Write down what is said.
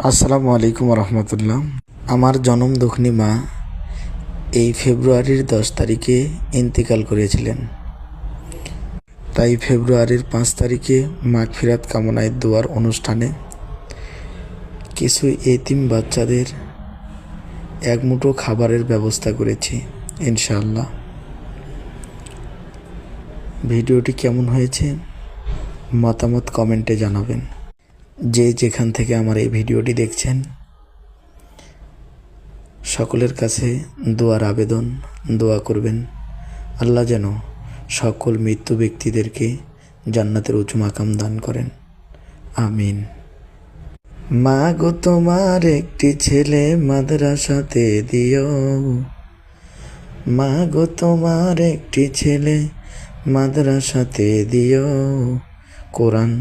আসসালামু আলাইকুম রহমতুল্লাহ। আমার জনম দুঃখিনী মা এই ফেব্রুয়ারির 10 তারিখে ইন্তেকাল করেছিলেন। তাই ফেব্রুয়ারির 5 তারিখে মাগফিরাত কামনায় দোয়ার অনুষ্ঠানে কিছু এতিম বাচ্চাদের এক মুঠো খাবারের ব্যবস্থা করেছি ইনশাআল্লাহ। ভিডিওটি কেমন হয়েছে মতামত কমেন্টে জানাবেন। যে যেখান থেকে আমার এই ভিডিওটি দেখছেন সকলের কাছে দোয়ার আবেদন, দোয়া করবেন আল্লাহ যেন সকল মৃত্যু ব্যক্তিদেরকে জান্নাতের উঁচু মাকাম দান করেন, আমিন। মা গো তোমার একটি ছেলে মাদ্রাসাতে দিও, মা গো তোমার একটি ছেলে মাদ্রাসাতে দিও, কোরআন